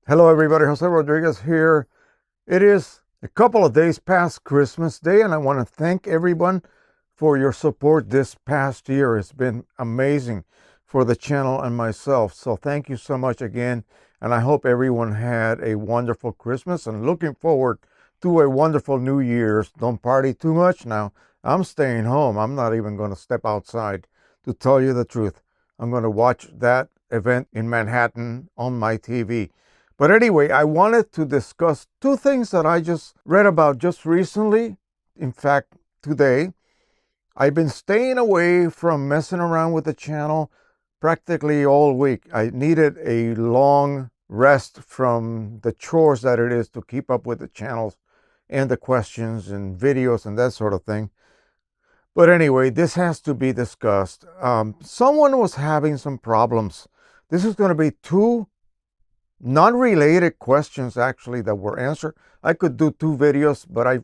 Hello everybody, Jose Rodriguez here. It is a couple of days past Christmas Day, and I want to thank everyone for your support this past year. It's been amazing for the channel and myself. So thank you so much again, and I hope everyone had a wonderful Christmas and looking forward to a wonderful New Year's. Don't party too much now. I'm staying home. I'm not even going to step outside, to tell you the truth. I'm going to watch that event in Manhattan on my TV. But anyway, I wanted to discuss two things that I just read about just recently. In fact, today, I've been staying away from messing around with the channel practically all week. I needed a long rest from the chores that it is to keep up with the channels and the questions and videos and that sort of thing. But anyway, this has to be discussed. Someone was having some problems. This is going to be two non-related questions actually that were answered. I could do two videos, but I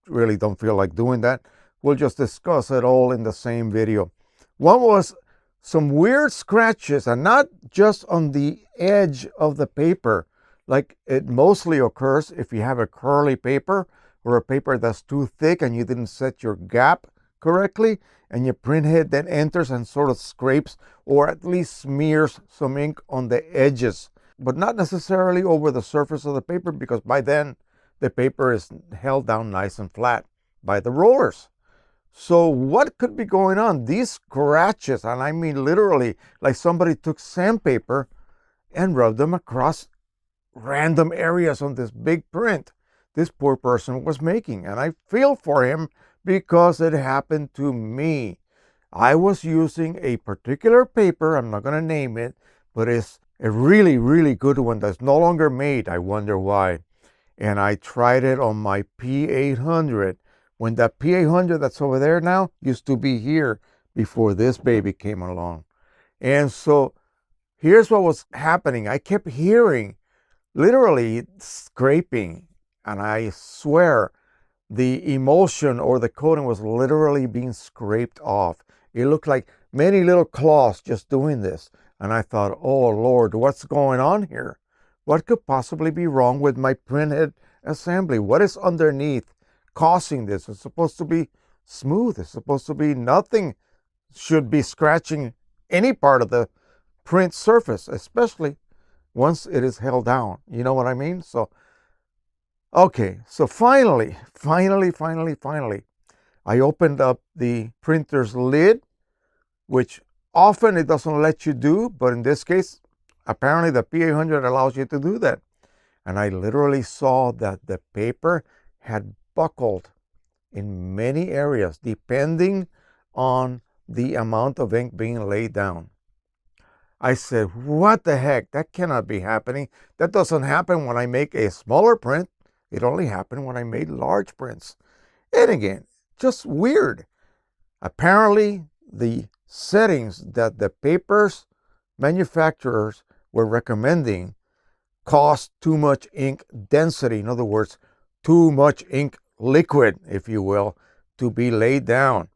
really don't feel like doing that. We'll just discuss it all in the same video. One was some weird scratches, and not just on the edge of the paper, like it mostly occurs if you have a curly paper or a paper that's too thick and you didn't set your gap correctly, and your print head then enters and sort of scrapes or at least smears some ink on the edges, but not necessarily over the surface of the paper, because by then the paper is held down nice and flat by the rollers. So what could be going on? These scratches, and I mean literally like somebody took sandpaper and rubbed them across random areas on this big print this poor person was making. And I feel for him because it happened to me. I was using a particular paper, I'm not going to name it, but it's a really, really good one that's no longer made. I wonder why. And I tried it on my P800. When that P800 that's over there now used to be here before this baby came along. And so here's what was happening. I kept hearing literally scraping, and I swear the emulsion or the coating was literally being scraped off. It looked like many little claws just doing this. And I thought, oh Lord, what's going on here? What could possibly be wrong with my printhead assembly? What is underneath causing this? It's supposed to be smooth. It's supposed to be nothing should be scratching any part of the print surface, especially once it is held down. You know what I mean? So, okay, so finally, I opened up the printer's lid, which often it doesn't let you do, but in this case, apparently the P800 allows you to do that. And I literally saw that the paper had buckled in many areas, depending on the amount of ink being laid down. I said, what the heck? That cannot be happening. That doesn't happen when I make a smaller print. It only happened when I made large prints. And again, just weird. Apparently, the settings that the paper's manufacturers were recommending caused too much ink density. In other words, too much ink liquid, if you will, to be laid down.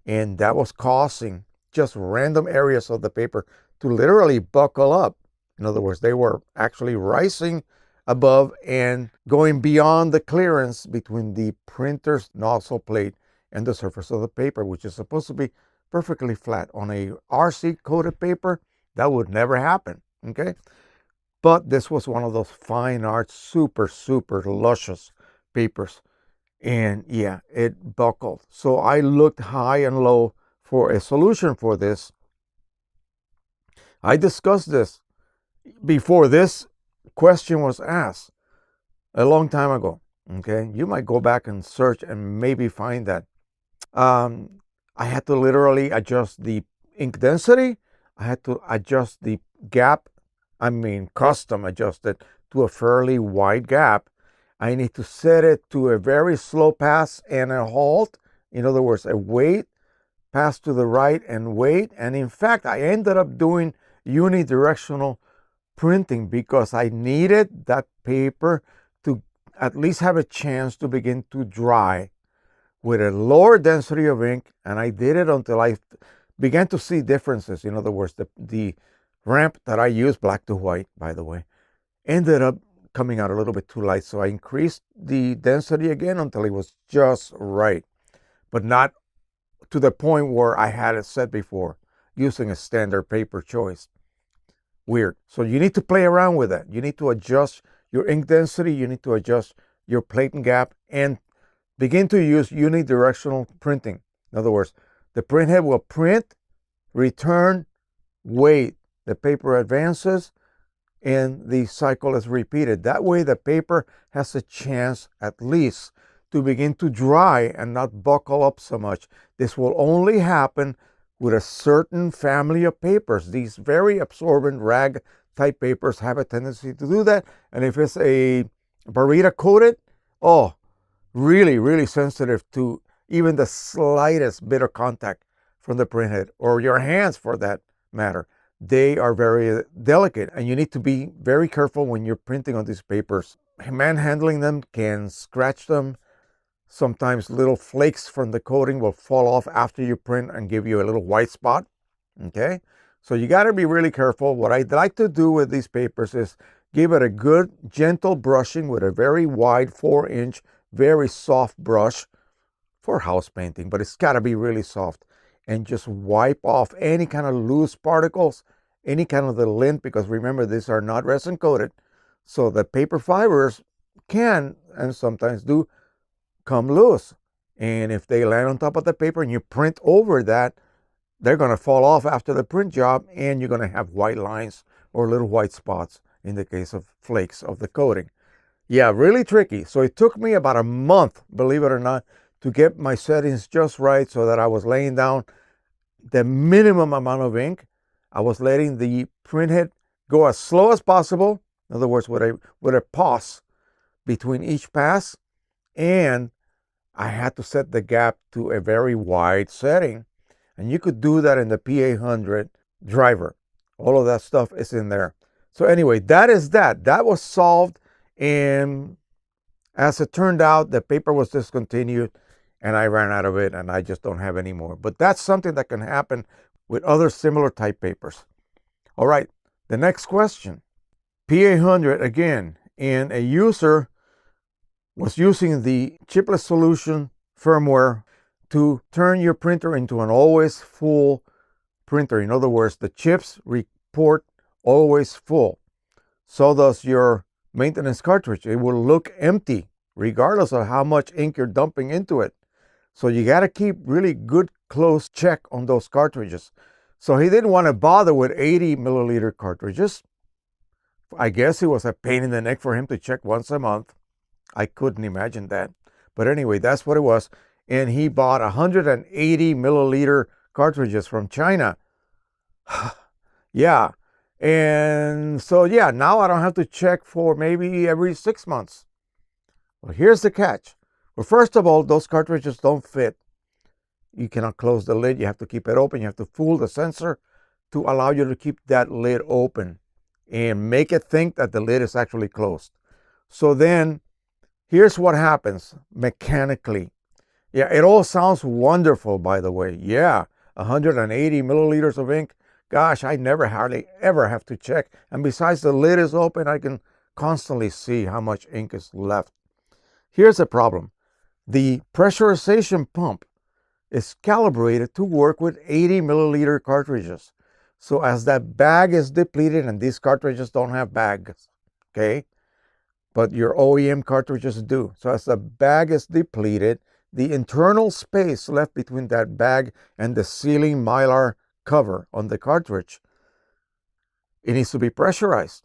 And that was causing just random areas of the paper to literally buckle up. In other words, they were actually rising above and going beyond the clearance between the printer's nozzle plate and the surface of the paper, which is supposed to be perfectly flat. On a RC coated paper, that would never happen, okay? But this was one of those fine art, super luscious papers. And yeah, it buckled. So I looked high and low for a solution for this. I discussed this before this question was asked a long time ago, okay? You might go back and search and maybe find that. I had to literally adjust the ink density. I had to adjust the gap. I mean, custom adjust it to a fairly wide gap. I need to set it to a very slow pass and a halt. In other words, a wait, pass to the right and wait. And in fact, I ended up doing unidirectional printing because I needed that paper to at least have a chance to begin to dry with a lower density of ink. And I did it until I began to see differences. In other words, the ramp that I use, black to white, by the way, ended up coming out a little bit too light. So I increased the density again until it was just right, but not to the point where I had it set before using a standard paper choice. Weird. So you need to play around with that. You need to adjust your ink density. You need to adjust your plating gap and begin to use unidirectional printing. In other words, the printhead will print, return, wait. The paper advances, and the cycle is repeated. That way the paper has a chance at least to begin to dry and not buckle up so much. This will only happen with a certain family of papers. These very absorbent rag type papers have a tendency to do that. And if it's a Barita coated, oh, really, really sensitive to even the slightest bit of contact from the printhead, or your hands for that matter. They are very delicate, and you need to be very careful when you're printing on these papers. Manhandling them can scratch them. Sometimes little flakes from the coating will fall off after you print and give you a little white spot. Okay, so you got to be really careful. What I'd like to do with these papers is give it a good gentle brushing with a very wide 4-inch, very soft brush for house painting, but it's got to be really soft. And just wipe off any kind of loose particles, any kind of the lint, because remember, these are not resin coated. So the paper fibers can, and sometimes do, come loose. And if they land on top of the paper and you print over that, they're going to fall off after the print job, and you're going to have white lines or little white spots in the case of flakes of the coating. Yeah, really tricky. So it took me about a month, believe it or not, to get my settings just right so that I was laying down the minimum amount of ink. I was letting the printhead go as slow as possible. In other words, with a pause between each pass. And I had to set the gap to a very wide setting. And you could do that in the P800 driver. All of that stuff is in there. So anyway, that is that. That was solved. And as it turned out, the paper was discontinued and I ran out of it, and I just don't have any more. But that's something that can happen with other similar type papers. All right, the next question. P800 again, and a user was using the chipless solution firmware to turn your printer into an always full printer. In other words, the chips report always full. So does your maintenance cartridge. It will look empty regardless of how much ink you're dumping into it. So you got to keep really good close check on those cartridges. So he didn't want to bother with 80 milliliter cartridges. I guess it was a pain in the neck for him to check once a month. I couldn't imagine that. But anyway, that's what it was. And he bought 180 milliliter cartridges from China. Yeah. And so, yeah, now I don't have to check for maybe every 6 months. Well, here's the catch. Well, first of all, those cartridges don't fit. You cannot close the lid. You have to keep it open. You have to fool the sensor to allow you to keep that lid open and make it think that the lid is actually closed. So then, here's what happens mechanically. Yeah, it all sounds wonderful, by the way. Yeah, 180 milliliters of ink. Gosh, I never hardly ever have to check. And besides, the lid is open, I can constantly see how much ink is left. Here's the problem. The pressurization pump is calibrated to work with 80 milliliter cartridges. So as that bag is depleted, and these cartridges don't have bags, okay? But your OEM cartridges do. So as the bag is depleted, the internal space left between that bag and the sealing mylar cover on the cartridge, it needs to be pressurized.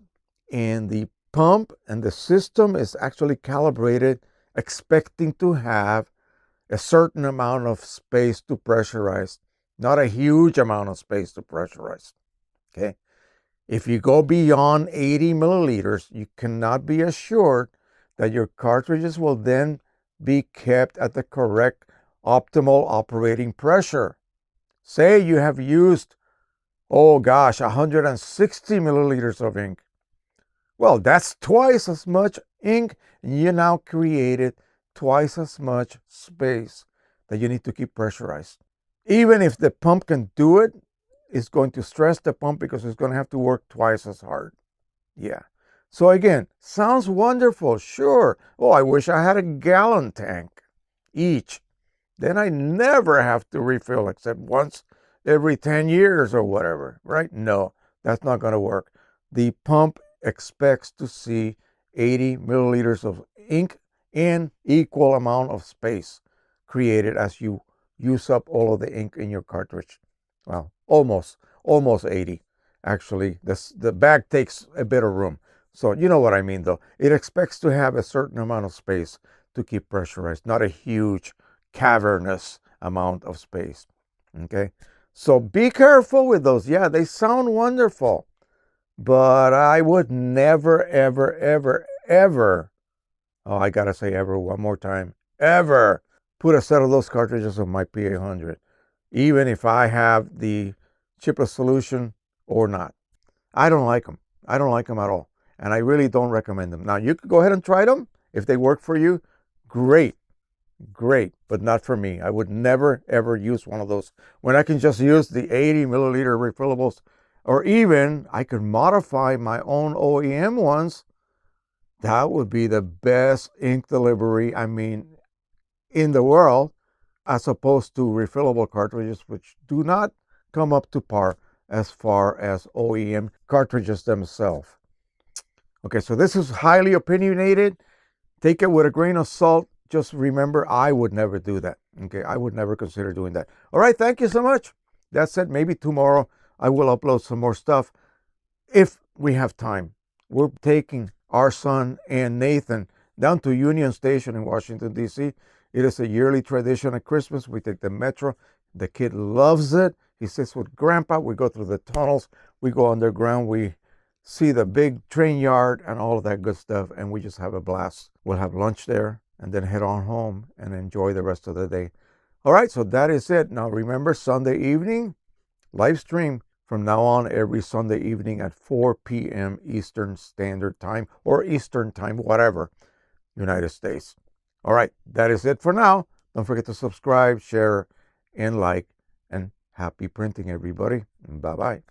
And the pump and the system is actually calibrated expecting to have a certain amount of space to pressurize, not a huge amount of space to pressurize. Okay. If you go beyond 80 milliliters, you cannot be assured that your cartridges will then be kept at the correct optimal operating pressure. Say you have used, oh gosh, 160 milliliters of ink. Well, that's twice as much ink, and you now created twice as much space that you need to keep pressurized. Even if the pump can do it, it's going to stress the pump because it's going to have to work twice as hard. Yeah. So again, sounds wonderful, sure. Oh, I wish I had a gallon tank each. Then I never have to refill except once every 10 years or whatever, right? No, that's not going to work. The pump expects to see 80 milliliters of ink in equal amount of space created as you use up all of the ink in your cartridge. Well, almost 80. Actually, the bag takes a bit of room. So you know what I mean, though. It expects to have a certain amount of space to keep pressurized, not a huge cavernous amount of space. Okay, so be careful with those. Yeah, they sound wonderful, but I would never, ever, ever, ever, oh, I gotta say ever one more time, ever put a set of those cartridges on my P800, even if I have the chipless solution or not. I don't like them. I don't like them at all, and I really don't recommend them. Now, you could go ahead and try them. If they work for you, great. Great, but not for me. I would never, ever use one of those when I can just use the 80 milliliter refillables, or even I could modify my own OEM ones. That would be the best ink delivery, I mean, in the world, as opposed to refillable cartridges, which do not come up to par as far as OEM cartridges themselves. Okay, so this is highly opinionated. Take it with a grain of salt. Just remember, I would never do that. Okay, I would never consider doing that. All right, thank you so much. That's it. Maybe tomorrow I will upload some more stuff if we have time. We're taking our son and Nathan down to Union Station in Washington, D.C. It is a yearly tradition at Christmas. We take the metro. The kid loves it. He sits with Grandpa. We go through the tunnels. We go underground. We see the big train yard and all of that good stuff, and we just have a blast. We'll have lunch there and then head on home and enjoy the rest of the day. All right, so that is it. Now remember, Sunday evening, live stream from now on every Sunday evening at 4 p.m. Eastern Standard Time, or Eastern Time, whatever, United States. All right, that is it for now. Don't forget to subscribe, share, and like, and happy printing, everybody. Bye-bye.